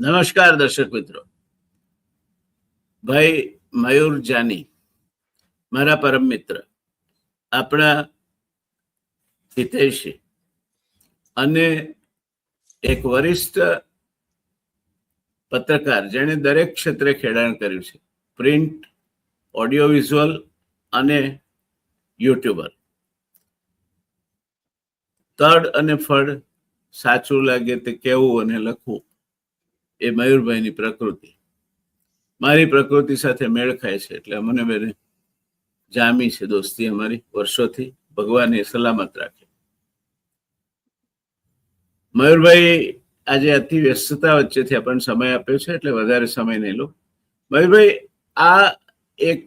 નમસ્કાર દર્શક મિત્રો. ભાઈ મયુર જાની મારા પરમ મિત્ર, આપણા હિતૈષી અને એક વરિષ્ઠ પત્રકાર જેણે દરેક ક્ષેત્રે ખેડાણ કર્યું છે, પ્રિન્ટ, ઓડિયો વિઝ્યુઅલ અને યુટ્યુબર. તડ અને ફળ સાચું લાગે તે કહેવું અને લખવું એ મયુરભાઈની પ્રકૃતિ. મારી પ્રકૃતિ સાથે મેળ ખાય છે, એટલે મને બેને જામી છે દોસ્તી અમારી વર્ષોથી. ભગવાન એ સલામત રાખે. મયુરભાઈ આજે અતિ વ્યસ્તતા વચ્ચેથી આપણને સમય આપ્યો છે, એટલે વધારે સમય નહીં લો. મયુરભાઈ, આ એક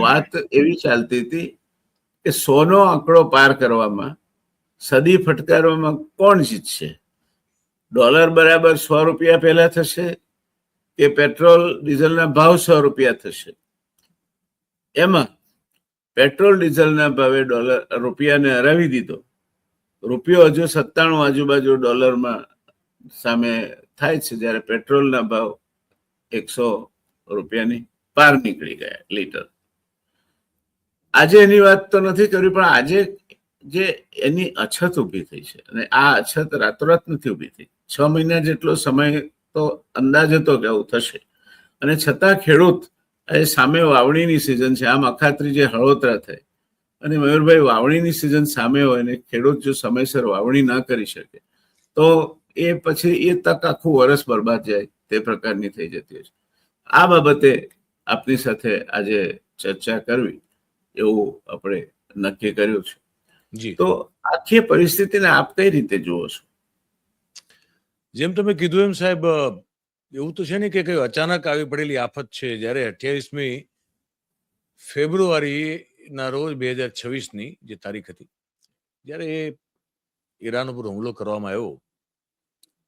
વાત એવી ચાલતી હતી કે 100નો આંકડો પાર કરવામાં, સદી ફટકારવામાં કોણ જીતશે? ડોલર બરાબર 100 રૂપિયા પહેલા થશે કે પેટ્રોલ ડીઝલના ભાવ 100 રૂપિયા થશે? એમાં પેટ્રોલ ડીઝલના ભાવે રૂપિયાને હરાવી દીધો. રૂપિયો હજુ 97 આજુબાજુ ડોલરમાં સામે થાય છે, જ્યારે પેટ્રોલના ભાવ 100 રૂપિયાની પાર નીકળી ગયા લીટર. આજે એની વાત તો નથી કરી, પણ આજે જે એની અછત ઊભી થઈ છે, અને આ અછત રાતોરાત નથી ઊભી થઈ. 6 મહિના જેટલો સમય તો અંદાજ હતો કે આવું થશે, અને છતાં ખેડૂત એ સામે વાવણીની સિઝન છે, આમ અખાત્રી જે હળોતરા થાય, અને મયુરભાઈ વાવણીની સિઝન સામે હોય ને ખેડૂત જો સમયસર વાવણી ના કરી શકે તો એ પછી એ તક આખું વર્ષ બરબાદ જાય તે પ્રકારની થઈ જતી હોય છે. આ બાબતે આપની સાથે આજે ચર્ચા કરવી એવું આપણે નક્કી કર્યું છે. તો આખી પરિસ્થિતિને આપ કઈ રીતે જુઓ છો? જેમ તમે કીધું એમ સાહેબ, એવું તો છે ને કે કઈ અચાનક આવી પડેલી આફત છે. જ્યારે 28મી ફેબ્રુઆરીના રોજ 2026ની જે તારીખ હતી, જ્યારે ઈરાન ઉપર હુમલો કરવામાં આવ્યો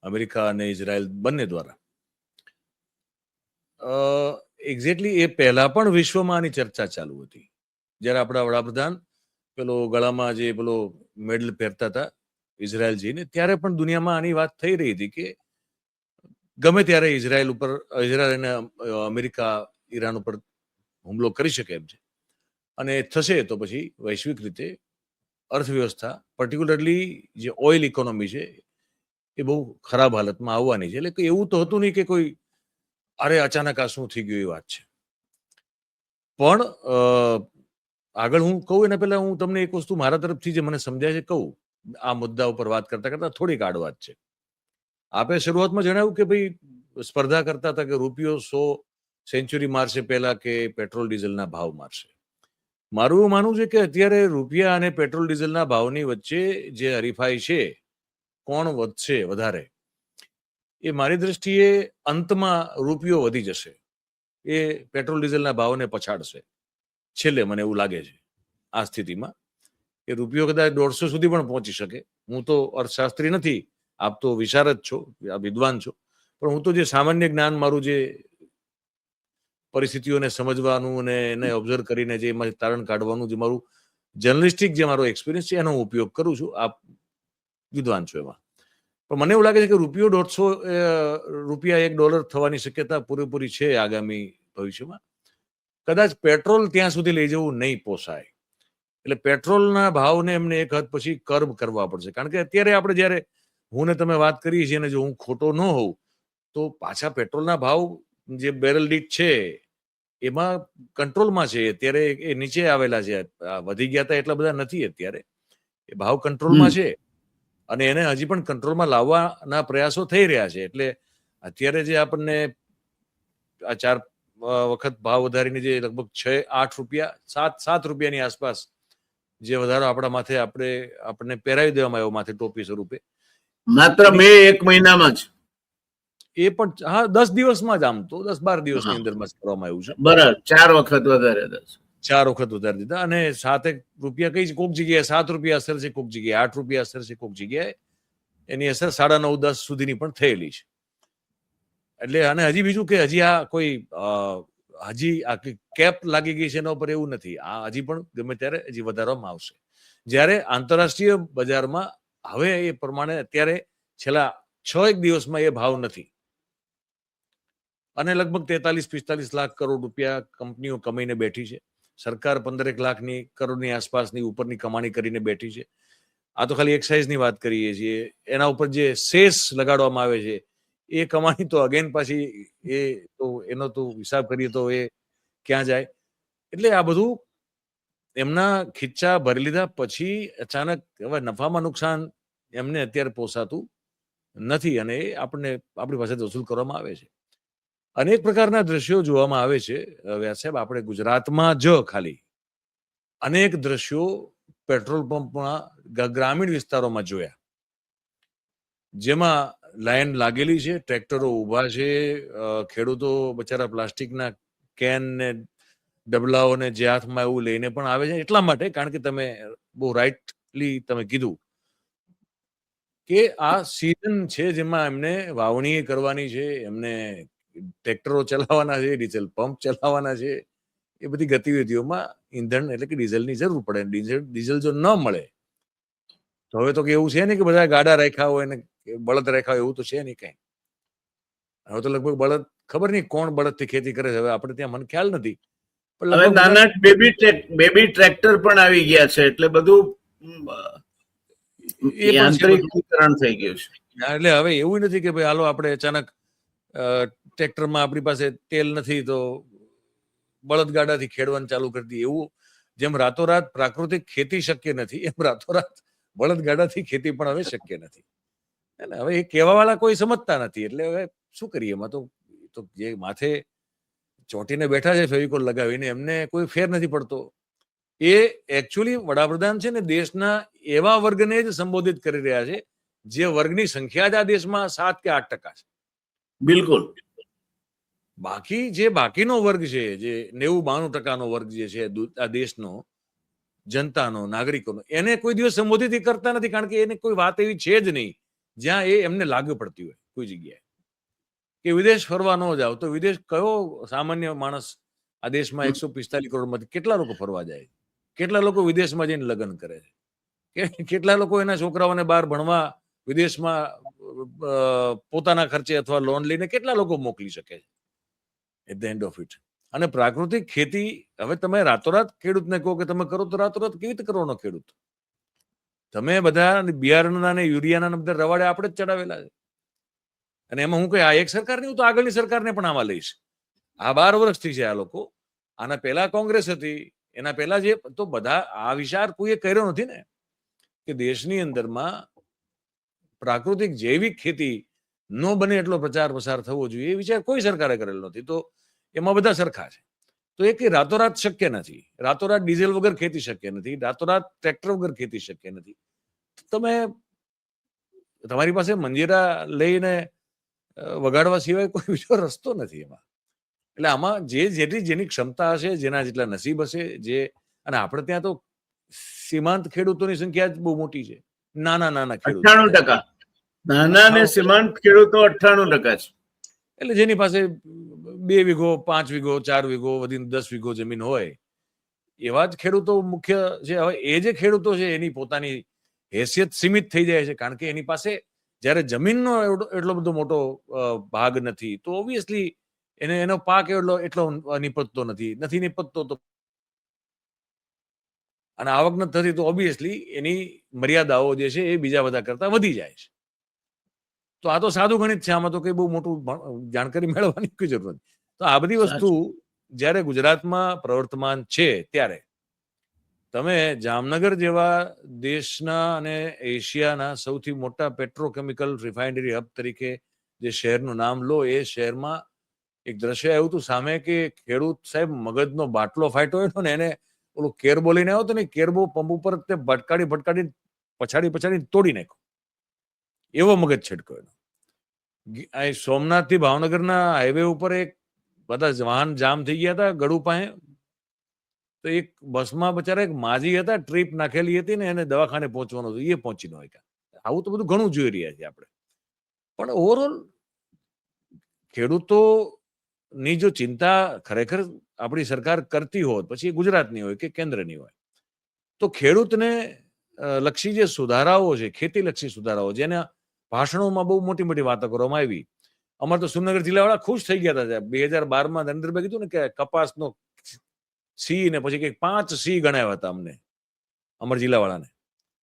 અમેરિકા અને ઇઝરાયલ બંને દ્વારા, એક્ઝેક્ટલી એ પહેલા પણ વિશ્વમાં આની ચર્ચા ચાલુ હતી. જ્યારે આપણા વડાપ્રધાન પેલો ગળામાં જે પેલો મેડલ પહેરતા હતા ઇઝરાયલ જઈને, ત્યારે પણ દુનિયામાં આની વાત થઈ રહી હતી કે ગમે ત્યારે ઇઝરાયલ અને અમેરિકા ઈરાન ઉપર હુમલો કરી શકે એમ છે, અને થશે તો પછી વૈશ્વિક રીતે અર્થવ્યવસ્થા, પર્ટિક્યુલરલી જે ઓઇલ ઇકોનોમી છે, એ બહુ ખરાબ હાલતમાં આવવાની છે. એટલે એવું તો હતું નહીં કે કોઈ અરે અચાનક આ શું થઈ ગયું એ વાત છે. પણ આગળ હું કહું એના પહેલા હું તમને એક વસ્તુ મારા તરફથી જે મને સમજાય છે કહું. આ મુદ્દા ઉપર વાત કરતા કરતા થોડીક આડ વાત છે. આપે શરૂઆતમાં જણાવ્યું કે ભાઈ સ્પર્ધા કરતા હતા કે રૂપિયો 100 સેન્ચુરી મારશે પહેલા કે પેટ્રોલ ડીઝલના ભાવ મારશે. મારું એવું માનવું છે કે અત્યારે રૂપિયા અને પેટ્રોલ ડીઝલના ભાવની વચ્ચે જે હરીફાઈ છે, કોણ વધશે વધારે, એ મારી દ્રષ્ટિએ અંતમાં રૂપિયો વધી જશે, એ પેટ્રોલ ડીઝલના ભાવને પછાડશે છેલ્લે. મને એવું લાગે છે આ સ્થિતિમાં કે રૂપિયો કદાચ 150 સુધી પણ પહોંચી શકે. હું તો અર્થશાસ્ત્રી નથી, આપ તો વિશારદ છો, આપ વિદ્વાન છો, પણ હું તો જે સામાન્ય જ્ઞાન, મારું જે પરિસ્થિતિઓને સમજવાનું અને એને ઓબ્ઝર્વ કરીને જે એમાં તારણ કાઢવાનું જે મારું જર્નલિસ્ટિક જે મારો એક્સપિરિયન્સ છે, એનો ઉપયોગ કરું છું. આપ વિદ્વાન છો એમાં. પણ મને એવું લાગે છે કે રૂપિયો 150 રૂપિયા $1 થવાની શક્યતા પૂરેપૂરી છે આગામી ભવિષ્યમાં. કદાચ પેટ્રોલ ત્યાં સુધી લઈ જવું નહીં પોસાય, એટલે પેટ્રોલના ભાવને એમને એક હદ પછી કર્બ કરવા પડશે. કારણ કે અત્યારે આપણે જ્યારે હું ને તમે વાત કરીએ છીએ, અને જો હું ખોટો ન હોઉં તો પાછા પેટ્રોલના ભાવ જે બેરલ દીઠ છે એમાં કંટ્રોલમાં છે અત્યારે. એ નીચે આવેલા છે, વધી ગયા હતા એટલા બધા નથી અત્યારે. એ ભાવ કંટ્રોલમાં છે, અને એને હજી પણ કંટ્રોલમાં લાવવાના પ્રયાસો થઈ રહ્યા છે. એટલે અત્યારે જે આપણને આ 4 વખત ભાવ વધારીને જે લગભગ 6-8 રૂપિયા, 7 રૂપિયાની આસપાસ જે વધારો આપણા માથે આપણને પહેરાવી દેવામાં આવ્યો માથે ટોપી સ્વરૂપે, માત્ર મે 1 મહિનામાં જ, એ પણ 10 દિવસમાં જ, આમ તો 10-12 દિવસની અંદરમાં કરવામાં આવ્યું છે. બરાબર, 4 વખત વધારે, 4 વખત વધારી દીધા. અને 7 રૂપિયા કઈ કોક જગ્યાએ 7 રૂપિયા અસર છે, કોક જગ્યાએ 8 રૂપિયા અસર છે, કોક જગ્યાએ એની અસર 9.5-10 સુધીની પણ થયેલી છે. એટલે અને હજી બીજું કે હજી આ કોઈ હજી આ કેપ લાગી ગઈ છે એના ઉપર એવું નથી. આ હજી પણ ગમે ત્યારે હજી વધારવામાં આવશે. જ્યારે આંતરરાષ્ટ્રીય બજારમાં હવે એ પ્રમાણે અત્યારે છેલ્લા 6 દિવસમાં એ ભાવ નથી. અને લગભગ 43-45 લાખ કરોડ રૂપિયા કંપનીઓ કમાઈને બેઠી છે. સરકાર 15 લાખની કરોડની આસપાસની ઉપરની કમાણી કરીને બેઠી છે. આ તો ખાલી એક્સાઇઝની વાત કરીએ છીએ. એના ઉપર જે સેસ લગાડવામાં આવે છે એ કમાણી તો અગેન પાછી એ તો એનો તો હિસાબ કરીએ તો એ ક્યાં જાય. એટલે આ બધું એમના ખીચ્ચા ભરી લીધા પછી અચાનક હવે નફામાં નુકસાન એમને અત્યારે પોસાતું નથી અને એ આપણને આપણી પાસેથી વસૂલ કરવામાં આવે છે. અનેક પ્રકારના દ્રશ્યો જોવામાં આવે છે. વ્યાસ સાહેબ, આપણે ગુજરાતમાં જ ખાલી અનેક દ્રશ્યો પેટ્રોલ પંપમાં ગ્રામીણ વિસ્તારોમાં જોયા, જેમાં લાઈન લાગેલી છે, ટ્રેક્ટરો ઊભા છે, ખેડૂતો બચારા પ્લાસ્ટિકના કેન ને ડબલાઓને જે હાથમાં એવું લઈને પણ આવે છે. એટલા માટે કારણ કે તમે બહુ રાઇટલી તમે કીધું કે આ સીઝન છે જેમાં એમને વાવણી કરવાની છે, એમને ટ્રેક્ટરો ચલાવવાના છે, ડીઝલ પંપ ચલાવવાના છે. એ બધી ગતિવિધિઓમાં ઈંધણ એટલે કે ડીઝલની જરૂર પડે. ડીઝલ જો ન મળે તો હવે તો એવું છે ને કે બધા ગાડા રાખ્યા હોય ને બળદ રાખ્યા હોય એવું તો છે નહીં કઈ. હવે તો લગભગ બળદ ખબર નહીં કોણ બળદથી ખેતી કરે છે. હવે આપણે ત્યાં મને ખ્યાલ નથી. પણ હવે લગભગ નાના બેબી ટ્રેક્ટર પણ આવી ગયા છે, એટલે બધું એ પણ છે બધું. યાંત્રિકીકરણ થઈ ગયું છે. એટલે હવે એવું નથી કે ભાઈ હાલો આપણે અચાનક ટ્રેક્ટરમાં આપણી પાસે તેલ નથી તો બળદગાડાથી ખેડવાનું ચાલુ કરી દઈએ. એવું જેમ રાતોરાત પ્રાકૃતિક ખેતી શક્ય નથી, એમ રાતોરાત બળદગાડાથી ખેતી પણ હવે શક્ય નથી. અને હવે એ કહેવા વાળા કોઈ સમજતા નથી. એટલે હવે શું કરીએ? એમાં તો જે માથે ચોંટીને બેઠા છે ફેવિકોલ લગાવીને, એમને કોઈ ફેર નથી પડતો. એ એકચ્યુઅલી વડાપ્રધાન છે ને દેશના એવા વર્ગને જ સંબોધિત કરી રહ્યા છે જે વર્ગની સંખ્યા જ આ દેશમાં 7 કે 8% છે. બિલકુલ. બાકી જે બાકીનો વર્ગ છે, જે 90-92% વર્ગ જે છે આ દેશનો જનતાનો, નાગરિકોનો, એને કોઈ દિવસ સંબોધિત કરતા નથી. કારણ કે એને કોઈ વાત એવી છે જ નહીં જ્યાં એ એમને લાગુ પડતી હોય કોઈ જગ્યાએ. કે વિદેશ ફરવા ન જાવ તો વિદેશ કયો સામાન્ય માણસ આ દેશમાં 145 કરોડમાંથી કેટલા લોકો ફરવા જાય? કેટલા લોકો વિદેશમાં જઈને લગ્ન કરે છે? કેટલા લોકો એના છોકરાઓને બહાર ભણવા વિદેશમાં પોતાના ખર્ચે અથવા લોન લઈને કેટલા લોકો મોકલી શકે છે at the end of it? અને પ્રાકૃતિક ખેતી હવે તમે રાતોરાત ખેડૂતને કહો કે તમે કરો તો રાતોરાત કેવી રીતે કરવાનો ખેડૂત? તમે બધા બિયારણના ને યુરિયાના બધા રવાડે આપણે જ ચડાવેલા છે. અને એમાં હું કઈ આ એક સરકારની, હું તો આગળની સરકારને પણ આમાં લઈશ. આ 12 વર્ષથી છે આ લોકો. આના પહેલા કોંગ્રેસ હતી, એના પહેલા જે તો બધા આ વિચાર કોઈએ કર્યો નથી ને કે દેશની અંદરમાં પ્રાકૃતિક જૈવિક ખેતી ન બને એટલો પ્રચાર પ્રસાર થવો જોઈએ. એ વિચાર કોઈ સરકારે કરેલો નથી. તો એમાં બધા સરખા છે. તો એ કે રાતોરાત શક્ય નથી. રાતોરાત ડીઝલ વગર ખેતી શક્ય નથી. રાતોરાત ટ્રેક્ટર વગર ખેતી શક્ય નથી. તમે તમારી પાસે મંજીરા લઈને વગાડવા સિવાય કોઈ બીજો રસ્તો નથી એમાં. એટલે આમાં જેટલી જેની ક્ષમતા હશે, જેના જેટલા નસીબ હશે, અને આપણે ત્યાં તો સીમાંત ખેડૂતોની સંખ્યા જ બહુ મોટી છે. નાના ખેડૂતો 98%. નાના અને સીમાંત ખેડૂતો 98% છે. એટલે જેની પાસે 2 વીઘો, 5 વીઘો, 4 વીઘો, વધીને 10 વીઘો જમીન હોય એવા જ ખેડૂતો મુખ્ય છે. હવે એ જે ખેડૂતો છે એની પોતાની હેસિયત સીમિત થઈ જાય છે. કારણ કે એની પાસે જ્યારે જમીનનો એટલો બધો મોટો ભાગ નથી તો ઓબ્વિયસલી એનો પાક એટલો નિપજતો નથી નિપજતો તો અને આવક નથી થતી તો ઓબ્વિયસલી એની મર્યાદાઓ જે છે એ બીજા બધા કરતા વધી જાય છે. તો આ તો સાદું ગણિત છે. આમાં તો કઈ બહુ મોટું જાણકારી મેળવવાની કોઈ જરૂર નથી. તો આ બધી વસ્તુ જ્યારે ગુજરાતમાં પ્રવર્તમાન છે ત્યારે તમે જામનગર જેવા દેશના અને એશિયાના સૌથી મોટા પેટ્રોકેમિકલ રિફાઇનરી હબ તરીકે જે શહેરનું નામ લો, એ શહેરમાં એક દ્રશ્ય આવ્યું હતું સામે કે ખેડૂત સાહેબ મગજનો બાટલો ફાટ્યો હતો ને એને ઓલું કેરબો લઈને આવ્યો હતો ને, કેરબો પંપ ઉપર તે ભટકાડી પછાડી તોડી નાખ્યો. એવો મગજ છટકો એનો. સોમનાથ થી ભાવનગરના હાઈવે ઉપર એક બધા વાહન જામ થઈ ગયા હતા ગળું પાસે. તો એક બસમાં બચારા એક માજી હતા, ટ્રીપ નાખેલી હતી ને એને દવાખાને પહોંચવાનું હતું, એ પહોંચી ન શક્યા. આવું તો બધું ઘણું જોઈ રહ્યા છીએ આપણે. પણ ઓવરઓલ ખેડૂતોની જો ચિંતા ખરેખર આપણી સરકાર કરતી હોત, પછી ગુજરાતની હોય કે કેન્દ્રની હોય, તો ખેડૂતને લક્ષી જે સુધારાઓ છે, ખેતીલક્ષી સુધારાઓ, જેના ભાષણોમાં બહુ મોટી મોટી વાતો કરવામાં આવી, અમારે તો સુરનગર જિલ્લાવાળા ખુશ થઈ ગયા હતા 2012માં નરેન્દ્રભાઈ કીધું ને કે કપાસનો સી ને પછી કંઈક 5 સી ગણાવ્યા હતા અમને અમારા જિલ્લાવાળાને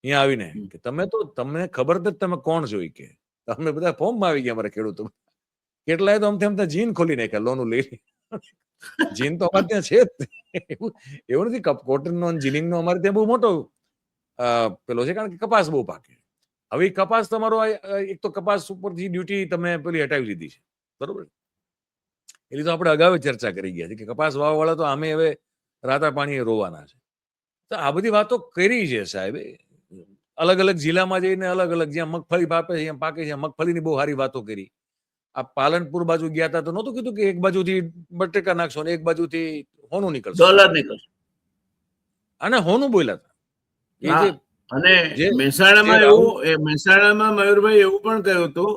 અહીંયા આવીને કે તમને ખબર નથી તમે કોણ છો કે તમે બધા ફોર્મમાં આવી ગયા અમારા ખેડૂતો કેટલાય તો અમથે જીન ખોલી નાખ્યા લોનું લઈ જીન તો અમારે ત્યાં છે જ એવું નથી કોટનનો જીનિંગનો અમારે ત્યાં બહુ મોટો પેલો છે કારણ કે કપાસ બહુ પાકે હવે કપાસ તમારો એક તો કપાસ ઉપરથી ડ્યુટી તમે પેલી હટાવી લીધી છે બરોબર એટલે તો આપણે અગાઉ ચર્ચા કરી ગયા છે કે કપાસ વાવવાળા તો આમે હવે રાતા પાણીએ રોવાના છે તો આ બધી વાતો કરી છે સાહેબ અલગ અલગ જિલ્લામાં જઈને અલગ અલગ જ્યાં મગફળી પાકે છે ત્યાં પાકે છે મગફળીની બહુ સારી વાતો કરી આ પાલનપુર બાજુ ગયા હતા તો નહોતું કીધું કે એક બાજુથી બટેકા નાખશો ને એક બાજુથી હોનું નીકળશે ડોલર નીકળશે અને હોનું બોલ્યા હતા અને મહેસાણામાં મયુરભાઈ એવું પણ કહ્યું હતું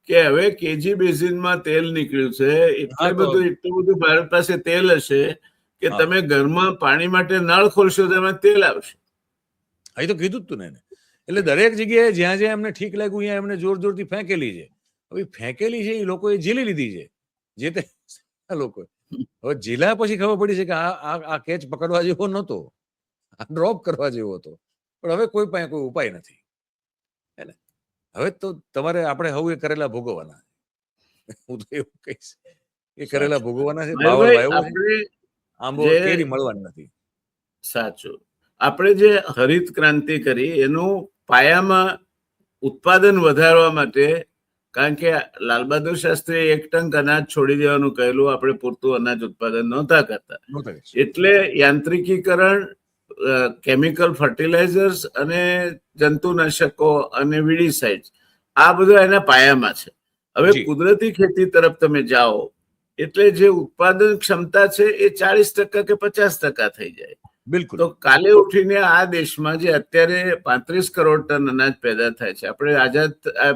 કે હવે કેજી બેઝિનમાં તેલ નીકળ્યું છે એટલું બધું ભારત પાસે તેલ હશે કે તમે ઘરમાં પાણી માટે નળ ખોલશો તો એમાં તેલ આવશે. અહીં તો કીધું જ તું ને એટલે દરેક જગ્યાએ જ્યાં જ્યાં એમને ઠીક લાગ્યું ત્યાં એમને જોર જોરથી ફેંકેલી છે. હવે ફેંકેલી છે એ લોકોએ ઝીલી લીધી છે જે તે લોકો હવે ઝીલા પછી ખબર પડી છે કે આ કેચ પકડવા જેવો નહોતો આ ડ્રોપ કરવા જેવો હતો પણ હવે કોઈ પાસે કોઈ ઉપાય નથી હવે તો તમારે આપણે હવે કરેલા ભોગવવાના હું તો એવું કહીશ એ કરેલા ભોગવવાના છે આંબો કેરી મળવાની નથી. સાચું આપણે જે હરિત ક્રાંતિ કરી એનું પાયામાં ઉત્પાદન વધારવા માટે કારણ કે લાલ બહાદુર શાસ્ત્રીએ 1 ટન અનાજ છોડી દેવાનું કહેલું આપણે પૂરતું અનાજ ઉત્પાદન નહોતા કરતા એટલે યાંત્રિકીકરણ કેમિકલ ફર્ટિલાઇઝર્સ અને જંતુનાશકો અને વીડીસાઇડ્સ આ બધું એના પાયામાં છે. હવે કુદરતી ખેતી તરફ તમે જાઓ એટલે જે ઉત્પાદન ક્ષમતા છે એ 40% કે 50% થઈ જાય. બિલકુલ. તો કાલે ઉઠીને આ દેશમાં જે અત્યારે 35 કરોડ ટન અનાજ પેદા થાય છે આપણે આઝાદ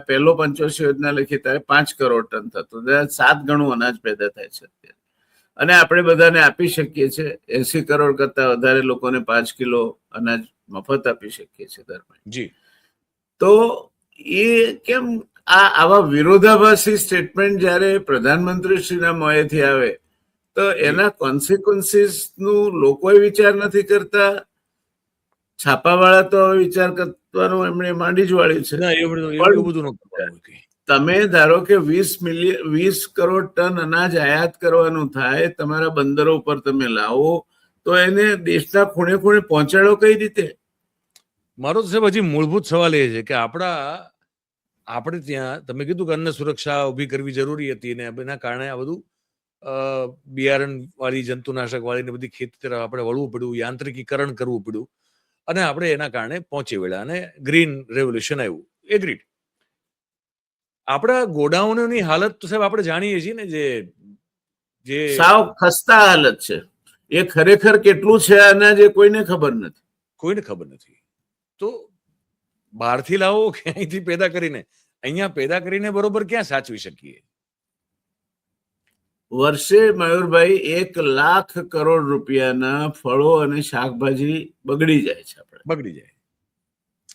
પહેલો પંચવર્ષીય યોજના લખી ત્યારે 5 કરોડ ટન થતું 7 ગણું અનાજ પેદા થાય છે અત્યારે અને આપણે બધાને આપી શકીએ છીએ 80 કરોડ કરતા વધારે લોકોને 5 કિલો અનાજ મફત આપી શકીએ છીએ દર મહિને. તો એ કેમ આવા વિરોધાભાસી સ્ટેટમેન્ટ જયારે પ્રધાનમંત્રી શ્રીના મોંએથી આવે તો એના કોન્સિક્વન્સીસ નું લોકોએ વિચાર નથી કરતા. છાપાવાળા તો વિચાર કરવાનું એમણે માંડી જ વાળ્યું છે. તમે ધારો કે 20 કરોડ ટન અનાજ આયાત કરવાનું થાય તમારા બંદરો ઉપર તમે લાવો તો એને દેશના ખૂણે ખૂણે પહોંચાડો કઈ રીતે? મારો તો સાહેબ હજી મૂળભૂત સવાલ એ છે કે આપણે ત્યાં તમે કીધું કે અન્ન સુરક્ષા ઉભી કરવી જરૂરી હતી ને એના કારણે આ બધું બિયારણ વાળી જંતુનાશક વાળી ને બધી ખેતી તરફ આપણે વળવું પડ્યું યાંત્રિકીકરણ કરવું પડ્યું અને આપણે એના કારણે પહોંચી વળ્યા અને ગ્રીન રેવોલ્યુશન આવ્યું. એગ્રીડ. આપણા ગોડાઉનની હાલત તો સાહેબ આપણે જાણીએ છીએ ને જે સાવ ખસ્તા હાલત છે. એ ખરેખર કેટલું છે અનાજ એ કોઈને ખબર નથી. તો બહારથી લાવો કે અહીંથી પેદા કરીને અહીંયા પેદા કરીને બરોબર ક્યાં સાચવી શકીએ? વર્ષે મયુરભાઈ 1 લાખ કરોડ રૂપિયાના ફળો અને શાકભાજી બગડી જાય છે.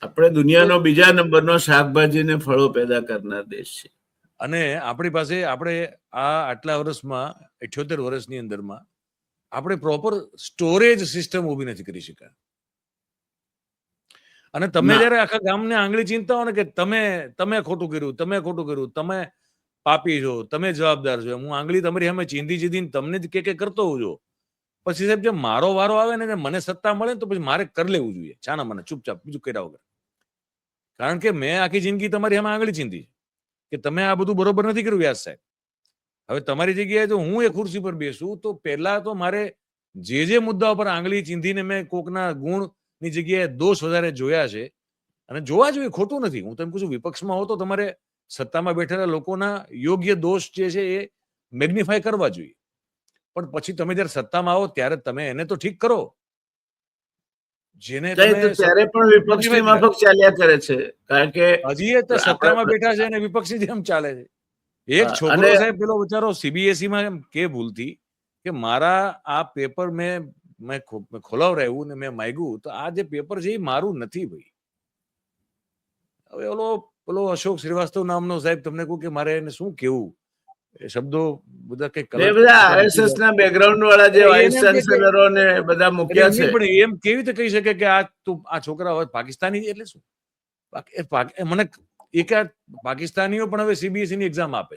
આપણે દુનિયાનો બીજા નંબરનો શાકભાજી ને ફળો પેદા કરનાર દેશ છે. અને આપણી પાસે આપણે આટલા વર્ષમાં 78 વર્ષની અંદરમાં આપણે પ્રોપર સ્ટોરેજ સિસ્ટમ ઊભી નથી કરી શક્યા. અને તમે જયારે આખા ગામને આંગળી ચીંધતા હો ને કે તમે ખોટું કર્યું તમે પાપી છો તમે જવાબદાર છો હું આંગળી તમારી સામે ચીંધીને તમને જ કે કરતો હોઉં છું પછી સાહેબ જે મારો વારો આવે ને મને સત્તા મળે ને તો પછી મારે કરી લેવું જોઈએ છાના મને ચૂપચાપ બીજું કર્યા વગર. કારણ કે મેં આખી જિંદગી તમારી સામે આંગળી ચીંધી કે તમે આ બધું બરોબર નથી કર્યું વ્યાસ સાહેબ. હવે તમારી જગ્યાએ જો હું એ ખુરશી પર બેસું તો પહેલા તો મારે જે મુદ્દા પર આંગળી ચીંધીને મેં કોકના ગુણની જગ્યાએ દોષ વધારે જોયા છે અને જોવા જોઈએ ખોટું નથી. હું તેમ કહું છું વિપક્ષમાં હો તો તમારે સત્તામાં બેઠેલા લોકોના યોગ્ય દોષ જે છે એ મેગ્નિફાય કરવા જોઈએ પણ પછી તમે જયારે સત્તામાં આવો ત્યારે તમે એને તો ઠીક કરો. જેને ત્યારે પણ વિપક્ષની માફક ચાલ્યા કરે છે કારણ કે હજી તો સત્તામાં બેઠા છે અને વિપક્ષની જેમ ચાલે છે. એક છોકરો સાહેબ પેલો બિચારો CBSE માં કે ભૂલથી કે મારા આ પેપર મેં ખોલાવરાયું ને મેં માંગ્યું તો આ જે પેપર છે એ મારું નથી ભાઈ. હવે પેલો અશોક શ્રીવાસ્તવ નામનો સાહેબ તમને કહું કે મારે એને શું કેવું એ શબ્દો બધા કઈ એ બધા RSS ના બેકગ્રાઉન્ડ વાળા જે વાઇસ ચાન્સેલરો ને બધા મૂક્યા છે. પણ એમ કેવી રીતે કહી શકે કે આ છોકરા હોય પાકિસ્તાની એટલે શું? મને એક પાકિસ્તાનીઓ પણ હવે CBSE ની એક્ઝામ આપે.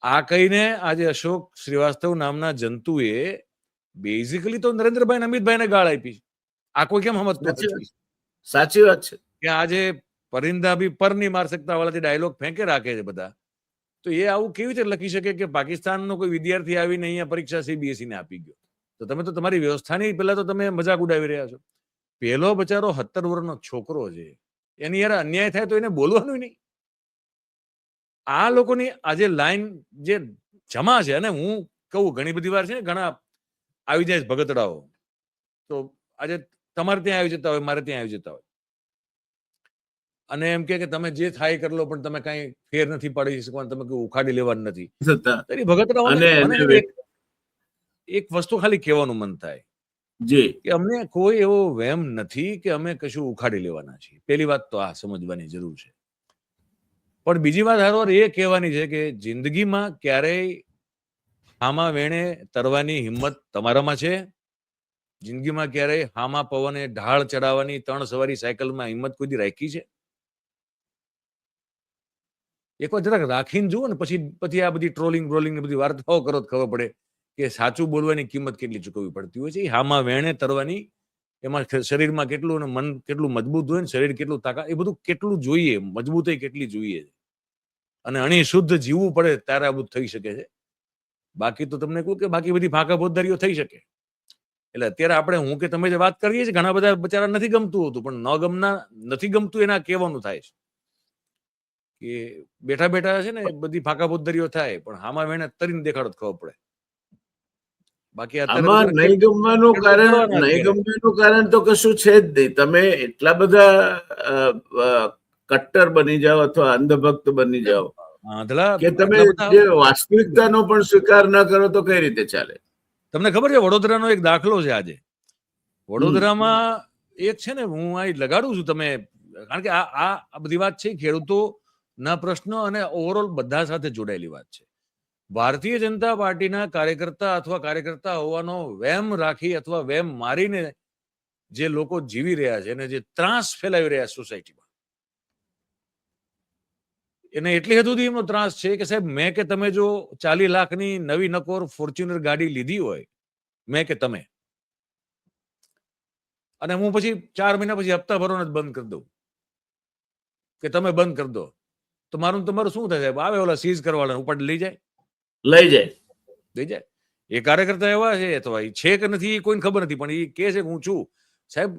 આ કહીને આજે અશોક શ્રીવાસ્તવ નામના જંતુએ બેઝિકલી તો નરેન્દ્રભાઈ અને અમિતભાઈને ગાળ આપી. આ કોઈ કેમ સમજતું નથી? સાચી વાત છે કે આજે પરિંદા બી પર નહીં માર શકતા વાળાથી ડાયલોગ ફેંકે રાખે છે બધા. તો એ આવું કેવી રીતે લખી શકે કે પાકિસ્તાનનો કોઈ વિદ્યાર્થી આવીને અહીંયા પરીક્ષા CBSE ને આપી ગયો? તો તમે તો તમારી વ્યવસ્થાની પહેલા તો તમે મજાક ઉડાવી રહ્યા છો. પેલો બચારો 17 વર્ષનો છોકરો છે, એની યાર અન્યાય થાય તો એને બોલવાનું નહીં. આ લોકોની આજે લાઈન જે જમા છે, અને હું કહું ઘણી બધી વાર છે ને, ઘણા આવી જાય ભગતડાઓ, તો આજે તમારે ત્યાં આવી જતા હોય, મારે ત્યાં આવી જતા હોય, અને એમ કે તમે જે થાય કરી લો, પણ તમે કઈ ફેર નથી પાડી શકવાનું, તમે કોઈ ઉખાડી લેવાનું નથી. ભગતડાઓ એક વસ્તુ ખાલી કહેવાનું મન થાય કે અમને કોઈ એવો વહેમ નથી કે અમે કશું ઉખાડી લેવાના છીએ. પહેલી વાત તો આ સમજવાની જરૂર છે. પણ બીજી વાત હારવાર એ કહેવાની છે કે જિંદગીમાં ક્યારેય હામા વેણે તરવાની હિંમત તમારામાં છે? જિંદગીમાં ક્યારેય હામા પવને ઢાળ ચડાવવાની 3 સવારી સાયકલમાં હિંમત કોઈ રાખી છે? એક વાર જરાક રાખીને જુઓ ને, પછી આ બધી ટ્રોલિંગ બ્રોલિંગ ને બધી વાર્તાઓ કરો તો ખબર પડે કે સાચું બોલવાની કિંમત કેટલી ચૂકવવી પડતી હોય છે. હામાં વેણે તરવાની, એમાં શરીરમાં કેટલું મન કેટલું મજબૂત હોય ને, શરીર કેટલું તાકાત, એ બધું કેટલું જોઈએ, મજબૂતાઈ કેટલી જોઈએ, અને અણી શુદ્ધ જીવવું પડે ત્યારે આ બધું થઈ શકે છે. બાકી તો તમને કહું કે બાકી બધી ફાંકા પોતદારીઓ થઈ શકે. એટલે અત્યારે આપણે હું કે તમે જે વાત કરીએ છીએ, ઘણા બધા બચારા નથી ગમતું હોતું, પણ નથી ગમતું એના કહેવાનું થાય છે કે બેઠા બેઠા છે ને બધી ફાંકા પોતદારીઓ થાય, પણ હામાં વેણે તરીને દેખાડો ખબર પડે. બાકી આમાં નહીં ગમવાનું કારણ તો કશું છે જ નહીં. તમે એટલા બધા કટ્ટર બની જાઓ અથવા અંધભક્ત બની જાઓ કે તમે જે વાસ્તવિકતાનો પણ સ્વીકાર ન કરો તો કઈ રીતે ચાલે? તમને ખબર છે વડોદરાનો એક દાખલો છે. આજે વડોદરામાં એક છે ને, હું અહીં લગાડું છું, તમે કારણ કે આ બધી વાત છે ખેડૂતો ના પ્રશ્નો અને ઓવરઓલ બધા સાથે જોડાયેલી વાત છે. ભારતીય જનતા પાર્ટીના કાર્યકર્તા હોવાનો વહેમ રાખી અથવા વહેમ મારીને જે લોકો જીવી રહ્યા છે અને જે ત્રાસ ફેલાવી રહ્યા સોસાયટીમાં, એને એટલી હદ સુધી એમનો ત્રાસ છે કે સાહેબ, મેં કે તમે જો 40 લાખની નવી નકોર ફોર્ચ્યુનર ગાડી લીધી હોય, મેં કે તમે, અને હું પછી 4 મહિના પછી હપ્તા ભરવાનો જ બંધ કરી દઉં કે તમે બંધ કરી દો, તો તમારું શું થાય સાહેબ? આવે ઓલા સીઝ કરવાના ઉપાડ લઈ જાય. એ કાર્યકર્તા એવા છે, અથવા એ છે કે નથી કોઈને ખબર નથી, પણ એ કહે છે કે હું છું. સાહેબ,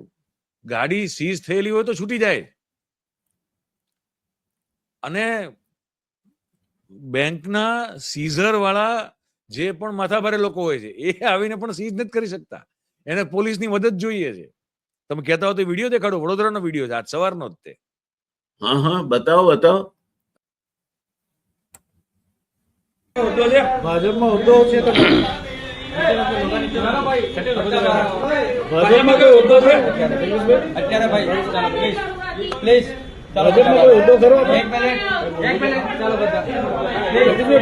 ગાડી સીઝ થયેલી હોય તો છૂટી જાય. અને બેંકના સીઝર વાળા જે પણ માથાભારે લોકો હોય છે, એ આવીને પણ સીઝ નથી કરી શકતા. એને પોલીસની મદદ જોઈએ છે. તમે કહેતા હો તો વિડીયો દેખાડો. વડોદરાનો વિડીયો છે, આજ સવારનો જ તે. હા, બતાવો. ભાજપમાં હોદ્દો છે તો ભાજપમાં કોઈ હોદ્દો છે અત્યારે? ભાઈ પ્લીઝ ભાજપમાં કોઈ હોદ્દો ખરો?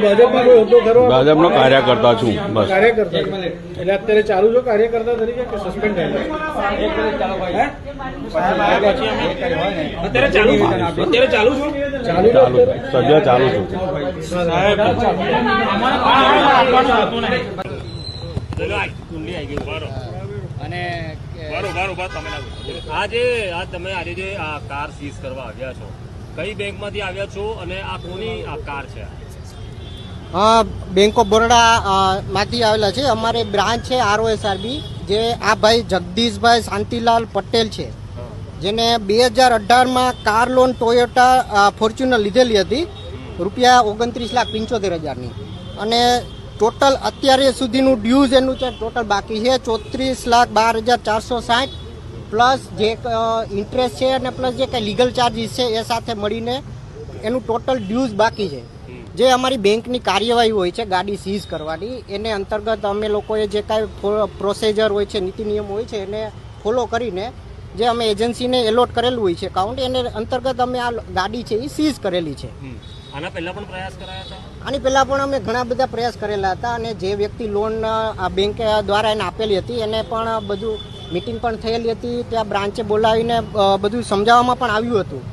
ભાજપમાં કોઈ હોદ્દો ખરો? ભાજપનો કાર્યકર્તા છું, બસ. કાર્યકર્તા એટલે અત્યારે ચાલુ છો કાર્યકર્તા તરીકે કે સસ્પેન્ડ થયેલા? અત્યારે ચાલુ છો? સદ્ય ચાલુ છું. અને તમે આજે જે આ કાર સીઝ કરવા આવ્યા છો, કઈ બેંકમાંથી આવ્યા છો અને આ કોની આ કાર છે? બેંક ઓફ બરોડા માંથી આવેલા છે. અમારે બ્રાન્ચ છે ROSRB, જે આ ભાઈ જગદીશભાઈ શાંતિલાલ પટેલ છે, જેને 2018માં કાર લોન ટોયોટા ફોર્ચ્યુનર લીધેલી હતી, ₹29,75,000ની, અને ટોટલ અત્યારે સુધીનું ડ્યુઝ એનું છે ટોટલ બાકી છે 34,12,460, પ્લસ જે ઇન્ટરેસ્ટ છે અને પ્લસ જે કંઈ લીગલ ચાર્જીસ છે એ સાથે મળીને એનું ટોટલ ડ્યુઝ બાકી છે. જે અમારી બેંકની કાર્યવાહી હોય છે ગાડી સીઝ કરવાની, એને અંતર્ગત અમે લોકોએ જે કાંઈ પ્રોસિજર હોય છે, નીતિ નિયમ હોય છે, એને ફોલો કરીને જે અમે એજન્સીને એલોટ કરેલું હોય છે એકાઉન્ટ, એને અંતર્ગત અમે આ ગાડી છે એ સીઝ કરેલી છે. આના પહેલા પણ પ્રયાસ કરાયા હતા? આની પહેલાં પણ અમે ઘણા બધા પ્રયાસ કરેલા હતા અને જે વ્યક્તિ લોન આ બેંક દ્વારા એને આપેલી હતી એને પણ બધું મિટિંગ પણ થયેલી હતી, ત્યાં બ્રાન્ચે બોલાવીને બધું સમજાવવામાં પણ આવ્યું હતું.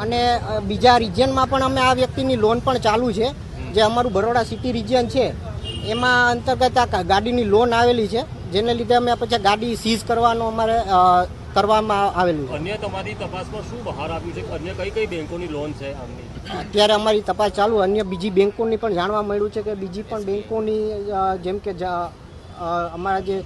અને બીજા રિજિયનમાં પણ અમે આ વ્યક્તિની લોન પણ ચાલુ છે, જે અમારું બરોડા સિટી રિજિયન છે એમાં અંતર્ગત આ ગાડીની લોન આવેલી છે, જેને લીધે અમે પછી ગાડી સીઝ કરવાનું અમારે કરવામાં આવેલું છે. અન્ય તમારી તપાસમાં શું બહાર આવ્યું છે? અન્ય કઈ કઈ બેંકોની લોન છે આમની? અત્યારે અમારી તપાસ ચાલુ, અન્ય બીજી બેંકોની પણ જાણવા મળ્યું છે કે બીજી પણ બેંકોની જેમ કે અમારા જે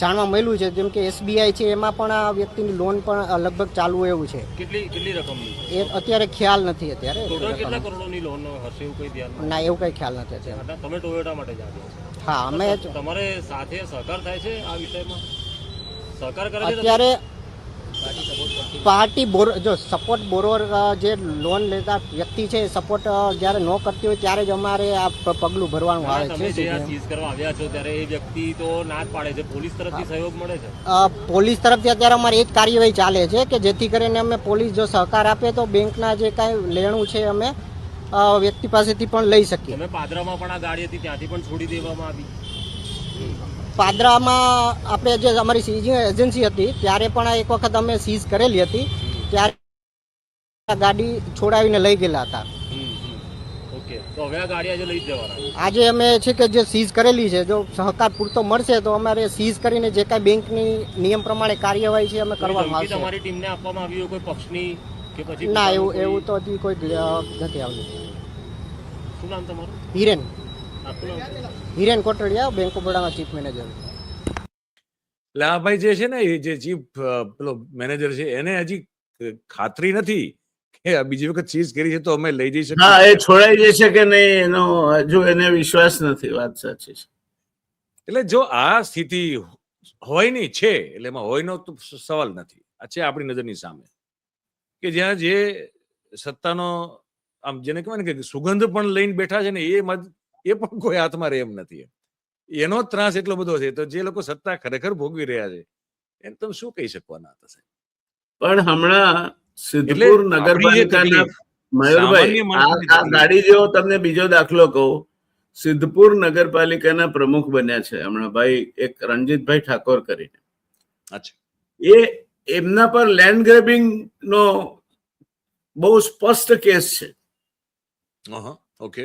જાણવા મળ્યું છે જેમ કે SBI છે એમાં પણ આ વ્યક્તિની લોન પણ લગભગ ચાલુ એવું છે. કેટલી રકમની? એ અત્યારે ખ્યાલ નથી. અત્યારે ટોટલ કેટલા કરોડોની લોન હશે એવું કઈ ધ્યાન? ના, એવું કઈ ખ્યાલ નથી અત્યારે. તમે ટોયોટા માટે જ આવ્યા છો? હા, અમે તમારે સાથે સહકાર થાય છે આ વિષયમાં? સહકાર કરે છે અત્યારે પાર્ટી જો સપોર્ટ બોરોર જે લોન લેતા વ્યક્તિ છે સપોર્ટ જ્યારે ન કરતી હોય ત્યારે જ અમારે આ પગલું ભરવાનું આવે તમે જે આ છે. સીઝ કરવા આવ્યા છો ત્યારે એ વ્યક્તિ તો ના જ પાડે છે, પોલીસ તરફથી સહયોગ મળે છે? પોલીસ તરફથી અત્યારે અમારી એ જ કાર્યવાહી ચાલે છે કે જેથી કરીને અમે પોલીસ જો સહકાર આપે તો બેંકના જે કાંઈ લેણું છે અમે વ્યક્તિ પાસેથી પણ લઈ શકીએ. તમે પાદરામાં પણ આ ગાડી હતી ત્યાંથી પણ છોડી દેવામાં આવી? પાદરામાં આપણે જે અમારી સીઝિંગ એજન્સી હતી ત્યારે પણ એક વખત અમે સીઝ કરેલી હતી, ત્યારે ગાડી છોડાવીને લઈ ગયેલા હતા. ઓકે, તો હવે આ ગાડી આજે લઈ જ જવાના? આજે અમે છે કે જે સીઝ કરેલી છે જો સહકાર પૂરતો મળશે તો અમારે સીઝ કરીને જે કાંઈ બેંકની નિયમ પ્રમાણે કાર્યવાહી છે અમે કરવામાં આવશે. તમારી ટીમને આપવામાં આવી કોઈ પક્ષની કે પછી? ના, એવું તો હજી કોઈ નથી આવ્યું. શું નામ તમારું? હિરેન આપનું નામ? હિરેન કોટડિયા, બેંક ઓફ બરોડાના ચીફ મેનેજર. એટલે આ ભાઈ જે છે ને એ જે ચીફ પેલો મેનેજર છે એને હજી ખાતરી નથી કે બીજી વખત ચીઝ કરી છે તો અમે લઈ જઈ શકીએ. હા, એ છોડાઈ જશે કે નહીં એનો હજુ એને વિશ્વાસ નથી. વાત સાચી છે. એટલે જો આ સ્થિતિ હોય નહીં છે એટલે એમાં હોયનો તો સવાલ નથી. આ છે આપણી નજરની સામે કે જ્યાં જે સત્તાનો આમ જેને કહેવાય ને કે સુગંધ પણ લઈને બેઠા છે ને એ પણ કોઈ હાથમાં રહે એમ નથી. એનો ત્રાસ એટલો બધો છે તો જે લોકો સત્તા ખરેખર ભોગવી રહ્યા છે એને તમે શું કહી શકવાના થશે? પણ હમણાં સિદ્ધપુર નગરપાલિકાના મયુરભાઈ, આ ગાડી જેવો તમને બીજો દાખલો કહું. સિદ્ધપુર નગરપાલિકાના પ્રમુખ બન્યા છે હમણાં ભાઈ, એક રણજીતભાઈ ઠાકોર કરીને. અચ્છા, એમના પર લેન્ડ ગ્રેબિંગ નો બહુ સ્પષ્ટ કેસ છે. ઓકે,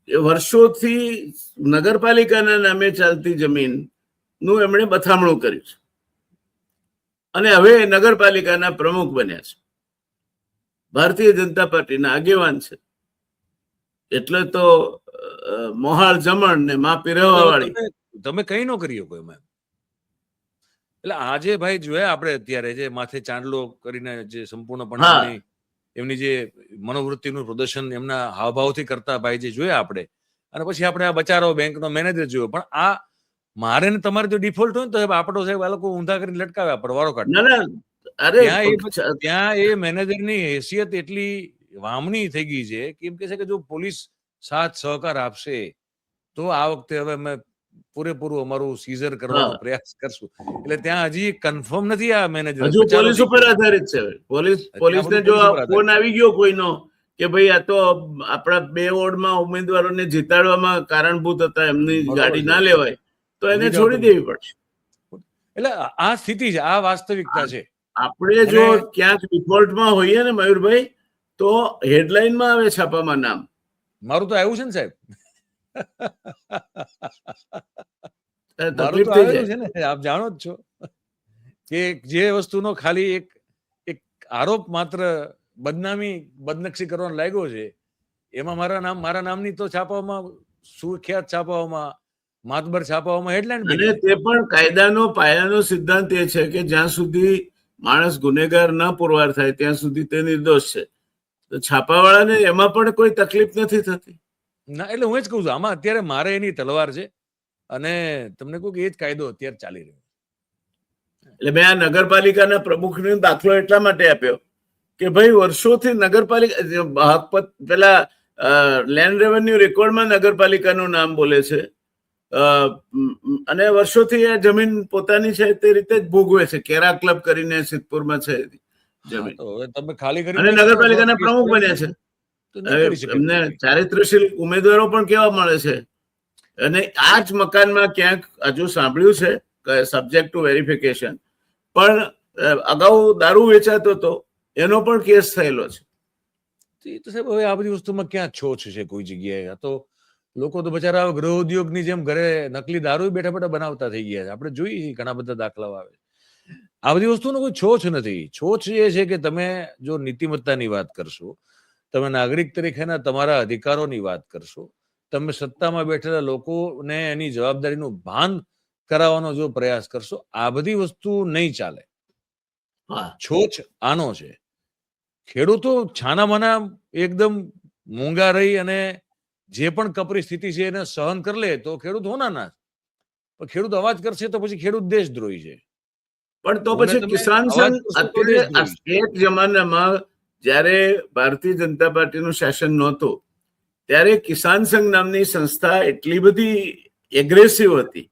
વર્ષોથી નગરપાલિકાના નામે ચાલતી જમીન નું એમણે બથામણું કર્યું છે અને હવે નગરપાલિકાના પ્રમુખ બન્યા છે. ભારતીય જનતા પાર્ટીના આગેવાન છે. એટલે તો મોહાળ જમણ ને મા પીરવા વાળી તમે કઈ નો કરી શકો એમાં. એટલે આજે ભાઈ જોયા આપણે અત્યારે જે માથે ચાંદલો કરીને જે સંપૂર્ણપણે એમની જે મનોવૃત્તિનું પ્રદર્શન એમના હાવભાવથી કરતા ભાઈ જે જોયા આપણે, અને પછી આપણે આ બચારો બેંકનો મેનેજર જોયો. પણ આ મારે ને તમારે જો ડિફોલ્ટ હોય ને તો આપણો સાહેબ આ લોકો ઊંધા કરીને લટકાવ્યા પર વારો કાઢે. ત્યાં એ મેનેજરની હેસિયત એટલી વામણી થઈ ગઈ છે કે એમ કે છે કે જો પોલીસ સાથ સહકાર આપશે તો આ વખતે હવે અમે પૂરેપૂરું અમારું સીઝર કરવાનો પ્રયાસ કરશું. એટલે ત્યાં હજી કન્ફર્મ નથી આ મેનેજર. હજુ પોલીસ ઉપર આધારિત છે. પોલીસને જો ફોન આવી ગયો કોઈનો કે ભાઈ આ તો આપણા 2 વોર્ડમાં ઉમેદવારોને જીતાડવામાં કારણભૂત હતા, એમની ગાડી ના લેવાય, તો એને છોડી દેવી પડશે. એટલે આ સ્થિતિ છે, આ વાસ્તવિકતા છે. આપણે જો ક્યાંક ડિફોલ્ટમાં હોઈએ ને મયુરભાઈ તો હેડલાઇનમાં આવે છાપામાં નામ. મારું તો આવ્યું છે ને સાહેબ, તકલીફ થઈ જાય છે ને, આપ જાણો જ છો કે જે વસ્તુનો ખાલી એક આરોપ માત્ર બદનક્ષી કરવાનો લાગ્યો છે એમાં મારા નામની તો છાપાઓમાં સુખ્યાત છાપાઓમાં માતબર છાપાઓમાં હેડલાઇન. અને તે પણ કાયદાનો પાયાનો સિદ્ધાંત એ છે કે જ્યાં સુધી માણસ ગુનેગાર ન પુરવાર થાય ત્યાં સુધી તે નિર્દોષ છે. તો છાપાવાળાને એમાં પણ કોઈ તકલીફ નથી થતી. ના, એટલે હું જ કહું છું આમાં અત્યારે મારે એની તલવાર છે અને તમને કહું કે એ જ કાયદો અત્યારે ચાલી રહ્યો. એટલે મેં આ નગરપાલિકાના પ્રમુખનો દાખલો એટલા માટે આપ્યો કે ભાઈ વર્ષોથી નગરપાલિકા પેલા લેન્ડ રેવન્યુ રેકોર્ડમાં નગરપાલિકાનું નામ બોલે છે અને વર્ષોથી આ જમીન પોતાની છે તે રીતે જ ભોગવે છે. કેરા ક્લબ કરીને સિદ્ધપુરમાં છે જમીન, તમે ખાલી કરી અને નગરપાલિકાના પ્રમુખ બન્યા છે. તો નહીં કરી શકે એમને બીજેપી. ચારિત્રશીલ ઉમેદવારો પણ કેવા મળે છે, અને આ જ મકાનમાં ક્યાંક હજુ સાંભળ્યું છે કે સબ્જેક્ટ ટુ વેરિફિકેશન, પણ અગાઉ દારૂ વેચાતો હતો એનો પણ કેસ થયેલો છે. એ તો સાહેબ હવે આ બધી વસ્તુમાં ક્યાં છોછ છે કોઈ જગ્યાએ? આ તો લોકો તો બચારા ગૃહ ઉદ્યોગની જેમ ઘરે નકલી દારૂ બેઠા બેઠા બનાવતા થઈ ગયા છે. આપણે જોઈએ છીએ ઘણા બધા દાખલાઓ આવે. આ બધી વસ્તુનો કોઈ છોછ નથી. છોછ એ છે કે તમે જો નીતિમત્તાની વાત કરશો, તમે નાગરિક તરીકેના તમારા અધિકારોની વાત કરશો, તમે સત્તામાં બેઠેલા લોકોને એની જવાબદારીનું ભાન કરાવવાનો જો પ્રયાસ કરશો, આ બધી વસ્તુ નહીં ચાલે. હા, છોછ આનો છે. ખેડૂતો છાનામાના એકદમ મૂંગા રહી અને જે પણ કપરી સ્થિતિ છે એને સહન કરી લે તો ખેડૂત હોનાના. પણ ખેડૂત અવાજ કરશે તો પછી ખેડૂત દેશદ્રોહી છે. પણ તો હું ને પછી તમે કિસાન અવાજ સંઘ કરશો તો અત્યારે દેશદ્રોહી. એક જમાનામાં જ્યારે ભારતીય જનતા પાર્ટીનું શાસન નહોતું ત્યારે કિસાન સંઘ નામની સંસ્થા એટલી બધી એગ્રેસિવ હતી,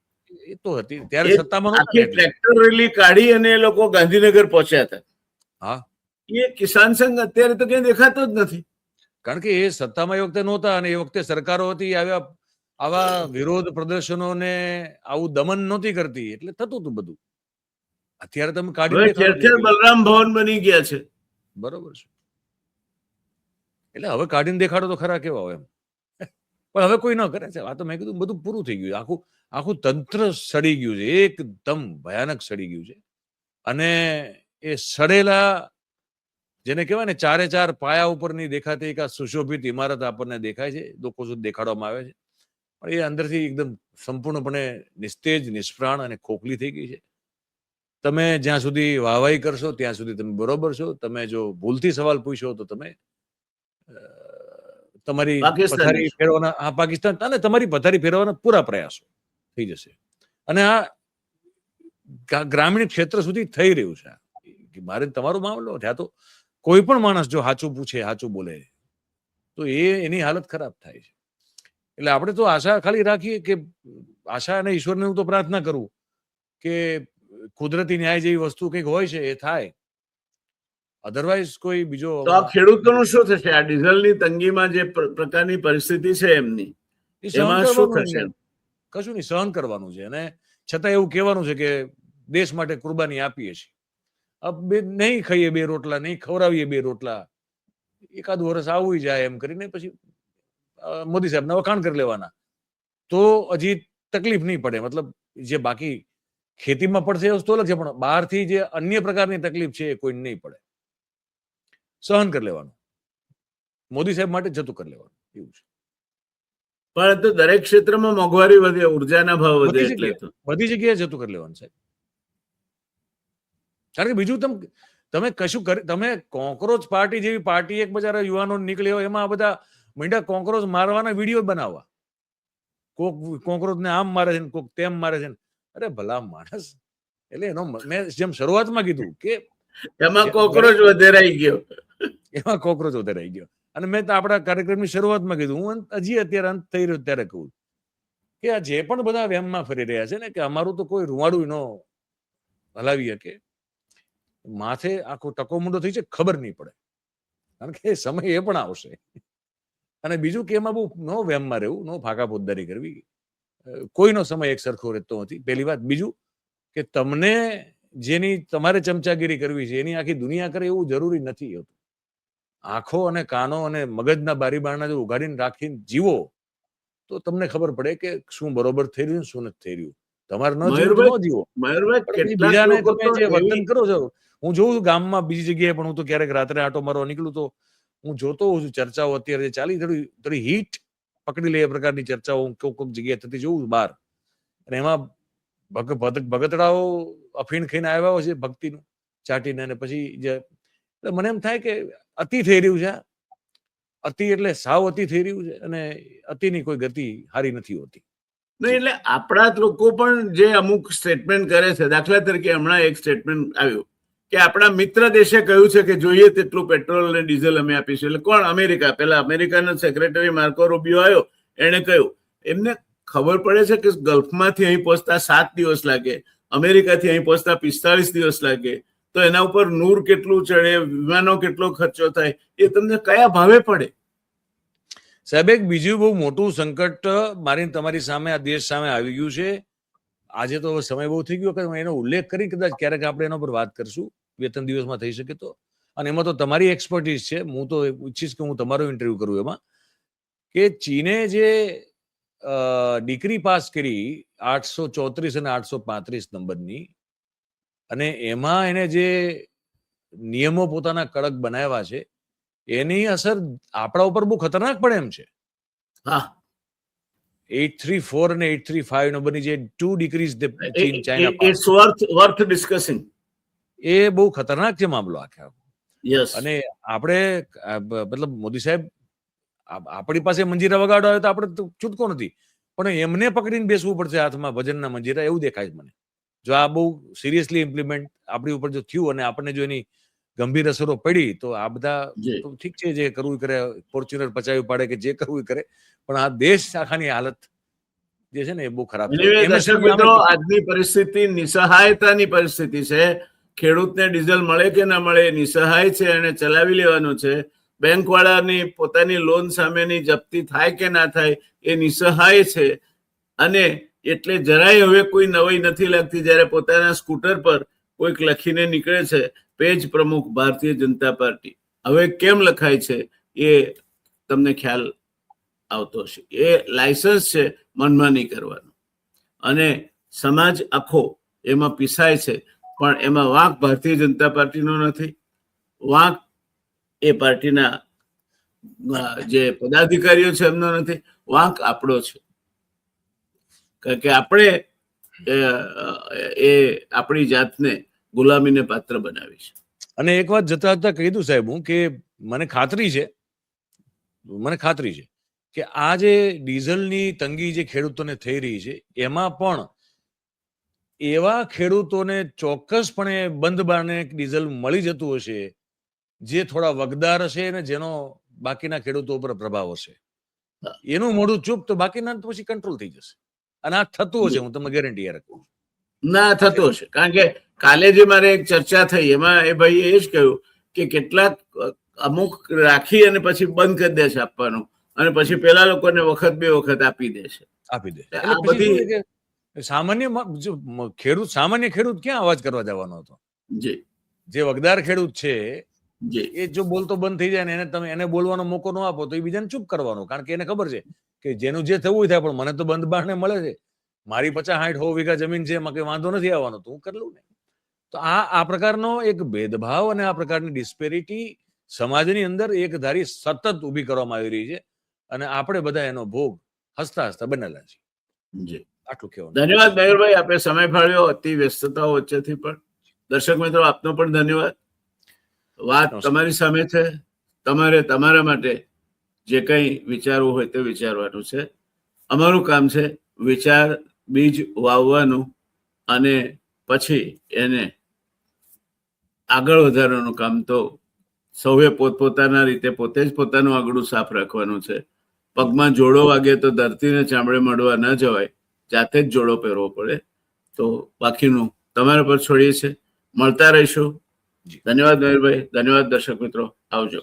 એ તો હતી ત્યારે એ સત્તામાં નહોતા આખી ને એટલે. ટ્રેક્ટર રેલી કાઢી અને એ લોકો ગાંધીનગર પહોંચ્યા હતા. હા, એ કિસાન સંઘ અત્યારે તો ક્યાંય દેખાતો જ નથી. કારણ કે એ સત્તામાં એ વખતે નહોતા અને એ વખતે સરકારો હતી આવા વિરોધ પ્રદર્શનોને આવું દમન નહોતી કરતી એટલે થતું હતું બધું. અત્યારે તમે કાઢી હવે ઠેર ઠેર દેખાડો. બલરામ ભવન બની ગયા છે. બરોબર છે. એટલે હવે કાઢીને દેખાડો તો ખરા કેવા હોય એમ. પણ હવે કોઈ ન કરે છે. આ તો મેં કીધું બધું પૂરું થઈ ગયું. આખું તંત્ર સડી ગયું છે, એકદમ ભયાનક સડી ગયું છે. અને એ સડેલા જેને કહેવાય ને ચારે ચાર પાયા ઉપરની દેખાતી એક આ સુશોભિત ઇમારત આપણને દેખાય છે, લોકો સુધી દેખાડવામાં આવે છે, પણ એ અંદરથી એકદમ સંપૂર્ણપણે નિસ્તેજ, નિષ્પ્રાણ અને ખોખલી થઈ ગઈ છે. તમે જ્યાં સુધી વાહવાઈ કરશો ત્યાં સુધી તમે બરોબર છો. તમે જો ભૂલથી સવાલ પૂછો તો તમે તમારી પાકિસ્તાની પથારી છો. ફેરવાના, આ પાકિસ્તાન અને તમારી પથારી ફેરવાના પૂરા પ્રયાસો થઈ જશે. અને આ ગ્રામીણ ક્ષેત્ર સુધી થઈ રહ્યું છે. મારે તમારો મામલો ત્યાં તો કોઈ પણ માણસ જો સાચું પૂછે, સાચું બોલે તો એની હાલત ખરાબ થાય છે. એટલે આપણે તો આશા ખાલી રાખીએ કે આશા અને ઈશ્વરને હું તો પ્રાર્થના કરું કે કુદરતી ન્યાય જેવી વસ્તુ કંઈક હોય છે એ થાય. અધરવાઇઝ કોઈ બીજો તો આ ખેડૂતોનું શું થશે? આ ડીઝલની તંગીમાં જે પ્રકારની પરિસ્થિતિ છે એમની, એ સહન એમાં શું કરવાનું થશે? એમને. કશું નહીં, સહન કરવાનું છે. અને છતાં એવું કહેવાનું છે કે દેશ માટે કુરબાની આપીએ છીએ. નહીં ખાઈએ બે રોટલા, નહીં ખવડાવીએ બે રોટલા, એકાદ વર્ષ આવું જાય એમ કરીને પછી મોદી સાહેબના વખાણ કરી લેવાના તો હજી તકલીફ નહીં પડે. મતલબ જે બાકી ખેતીમાં પડશે એ વસ્તુ અલગ છે, પણ બહારથી જે અન્ય પ્રકારની તકલીફ છે એ કોઈ નહીં પડે. સહન કરી લેવાનું, મોદી સાહેબ માટે જતું કરી લેવાનું, એવું છે. પણ તો દરેક ક્ષેત્રમાં મોંઘવારી વધે, ઉર્જાના ભાવ વધે, એટલે તો બધી જગ્યાએ જતું કરી લેવાનું સાહેબ. કારણ કે બીજું તમે કશું કરી, તમે કોકરોચ પાર્ટી જેવી પાર્ટી એક બજાર યુવાનો નીકળી હોય એમાં આ બધા મીંડા કોકરોચ મારવાના વિડીયો બનાવવા. કોક કોકરોચ ને આમ મારે છે ને કોક તેમ મારે છે. અરે ભલા માણસ, એટલે એનો મેં જેમ શરૂઆતમાં કીધું કે એમાં કોકરોચ વધેરાઈ ગયો. એમાં કોકરોચ વધારાઈ ગયો. અને મેં તો આપણા કાર્યક્રમની શરૂઆતમાં કીધું, હું હજી અત્યારે અંત થઈ રહ્યો ત્યારે કહું કે આ જે પણ બધા વેમમાં ફરી રહ્યા છે ને કે અમારું તો કોઈ રૂવાડું ન હલાવી શકે, માથે આખો ટકો મૂંડો થઈ છે, ખબર નહીં પડે. કારણ કે સમય એ પણ આવશે. અને બીજું કે એમાં બહુ નો વેમમાં રહેવું, નો ફાકા પોતદારી કરવી. કોઈનો સમય એક સરખો રહેતો નથી, પહેલી વાત. બીજું કે તમને જેની તમારે ચમચાગીરી કરવી છે એની આખી દુનિયા કરે એવું જરૂરી નથી હોતું. આંખો અને કાનો અને મગજના બારી બારણા જો ઉઘાડીને રાખીને જીવો તો તમને ખબર પડે કે શું બરોબર થઈ રહ્યું, શું નથી થઈ રહ્યું. તમારે ન જીવો તો ન જીવો. મયુરભાઈ, પણ પછી કેટલાક બીજાને લોકો તમે તો જે વર્તન એવી કરો છો, હું જોઉં છું ગામમાં બીજી જગ્યાએ પણ, હું તો ક્યારેક રાત્રે આટો મારવા નીકળું તો હું જોતો હોઉં છું ચર્ચાઓ અત્યારે જે ચાલી, થોડી હીટ પકડી લે એ પ્રકારની ચર્ચાઓ કોઈક જગ્યાએ થતી જોઉં છું બહાર. અને એમાં ભગતડાઓ અફીણ ખાઈને આવ્યા હોય છે ભક્તિનું ચાટીને, અને પછી જે મને એમ થાય કે અતિ થઈ રહ્યું છે. અતિ એટલે સાવ અતિ થઈ રહ્યું છે અને અતિની કોઈ ગતિ હારી નથી હોતી. નહીં, એટલે આપણા જ લોકો પણ જે અમુક સ્ટેટમેન્ટ કરે છે, દાખલા તરીકે હમણાં એક સ્ટેટમેન્ટ આવ્યું કે આપણા મિત્ર દેશે કહ્યું છે કે જોઈએ તેટલું પેટ્રોલ અને ડીઝલ અમે આપીશું. એટલે કોણ? અમેરિકા. પેલા અમેરિકાના સેક્રેટરી માર્કો રૂબિયો આવ્યો, એણે કહ્યું. એમને ખબર પડે છે કે ગલ્ફમાંથી અહીં પહોંચતા 7 દિવસ લાગે, અમેરિકાથી અહીં પહોંચતા 45 દિવસ લાગે, તો એના ઉપર નૂર કેટલું ચડે, વિમાનો કેટલો ખર્ચો થાય, એ તમને કયા ભાવે પડે? સાહેબ, એક બીજું બહુ મોટું સંકટ મારી તમારી સામે, આ દેશ સામે આવી ગયું છે. આજે તો સમય બહુ થઈ ગયો કે એનો ઉલ્લેખ કરી કદાચ ક્યારેક આપણે એના પર વાત કરશું, વેતન દિવસમાં થઈ શકે તો. અને એમાં તો તમારી એક્સપર્ટીઝ છે. હું તો ઈચ્છીશ કે હું તમારો ઇન્ટરવ્યુ કરું એમાં, કે ચીને જે ડિગ્રી પાસ કરી 834 અને 835 નંબરની, અને એમાં એને જે નિયમો પોતાના કડક બનાવ્યા છે, એની અસર આપણા ઉપર બહુ ખતરનાક પડે એમ છે. હા, 834 અને 835 નંબરની જે 2 ડિગ્રીઝ ચીન ચાઇના ઇટ્સ વર્થ ડિસ્કસિંગ. એ બહુ ખતરનાક છે મામલો આખે આખો. યસ. અને આપણે મતલબ મોદી સાહેબ, આપણી પાસે મંજીરા વગાડવા હોય તો આપણે તો છૂટકો નથી, પણ એમને પકડીને બેસવું પડશે હાથમાં ભજનના મંજીરા, એવું દેખાય છે મને. જો આ બહુ સિરિયસલી ઇમ્પ્લિમેન્ટ આપણી ઉપર જો થયું અને આપણને જો એની ગંભીર અસરો પડી તો આ બધા જી. તો ઠીક છે, જે કરવું કરે, ફોર્ચ્યુનર પચાવી પાડે કે જે કરવું કરે, પણ આ દેશ આખાની હાલત જે છે ને એ બહુ ખરાબ છે. Anyway, MSP દર્શક મિત્રો, આજની પરિસ્થિતિ નિસહાયતાની પરિસ્થિતિ છે. ખેડૂતને ડીઝલ મળે કે ના મળે નિસહાય છે, એને ચલાવી લેવાનું છે. બેંક વાળાની પોતાની લોન સામેની જપ્તી થાય કે ના થાય એ નિસહાય છે. અને એટલે જરાય હવે કોઈ નવાઈ નથી લાગતી જ્યારે પોતાના સ્કૂટર પર કોઈક લખીને નીકળે છે, પેજ પ્રમુખ ભારતીય જનતા પાર્ટી. હવે કેમ લખાય છે એ તમને ખ્યાલ આવતો હશે. એ લાયસન્સ છે મનમાની કરવાનું, અને સમાજ આખો એમાં પીસાય છે. પણ એમાં વાંક ભારતીય જનતા પાર્ટીનો નથી, વાંક એ પાર્ટીના જે પદાધિકારીઓ છે એમનો નથી, વાંક આપણો છે. કારણ કે આપણે એ આપણી જાતને ગુલામીને પાત્ર બનાવી છે. અને એક વાત જતા જતા કહી દઉં સાહેબ હું, કે મને ખાતરી છે કે આ જે ડીઝલની તંગી જે ખેડૂતોને થઈ રહી છે, એમાં પણ એવા ખેડૂતોને ચોક્કસપણે બંધ બારણે ડીઝલ મળી જતું હશે જે થોડા વગદાર હશે અને જેનો બાકીના ખેડૂતો ઉપર પ્રભાવ હશે. એનું મોઢું ચૂપ તો બાકીના તો પછી કંટ્રોલ થઈ જશે. અને આ થતું હશે, હું તમને ગેરંટી યાર કહું છું. ના થતો હશે. કારણ કે કાલે જે મારે એક ચર્ચા થઈ એમાં એ ભાઈ એ જ કહ્યું કે કેટલાક અમુક રાખી અને પછી બંધ કરી દે છે આપવાનું, અને પછી પેલા લોકોને વખત બે વખત આપી દે છે. આપી દે. આ એટલે પછી બધી- શું છે કે સામાન્ય ખેડૂત ક્યાં અવાજ કરવા જવાનો હતો? જી જે વગદાર ખેડૂત છે જી એ જો બોલતો બંધ થઈ જાય ને તમે એને બોલવાનો મોકો ન આપો તો એ બીજાને ચૂપ કરવાનો, કારણ કે એને ખબર છે કે જેનું જે થવું થાય, પણ મને તો બંધ બારણે મળે છે, મારી 50-60 વીઘા જમીન છે, એમાં કઈ વાંધો નથી આવવાનો, તો હું કરી લઉં ને. તો આ પ્રકારનો એક ભેદભાવ અને આ પ્રકારની ડિસ્પેરિટી સમાજની અંદર એક ધારી સતત ઊભી કરવામાં આવી રહી છે, અને આપણે બધા એનો ભોગ હસતા હસતા બનેલા છીએ. જી. આટલું કહેવાનું. ધન્યવાદ મયુરભાઈ, આપે સમય ફાળવ્યો અતિ વ્યસ્તતાઓ વચ્ચેથી પણ. દર્શક મિત્રો, આપનો પણ ધન્યવાદ. વાત નમસ્કાર. તમારી સામે છે, તમારે તમારા માટે જે કંઈ વિચારવું હોય તે વિચારવાનું છે. અમારું કામ છે વિચાર બીજ વાવવાનું અને પછી એને આગળ વધારવાનું કામ. તો સૌએ પોતપોતાના રીતે પોતે જ પોતાનું આગળું સાફ રાખવાનું છે. પગમાં જોડો વાગે તો ધરતીને ચામડે મળવા ન જવાય, જાતે જ જોડો પહેરવો પડે. તો બાકીનું તમારા પર છોડીએ છે. મળતા રહીશું. ધન્યવાદ મયુરભાઈ, ધન્યવાદ દર્શક મિત્રો, આવજો.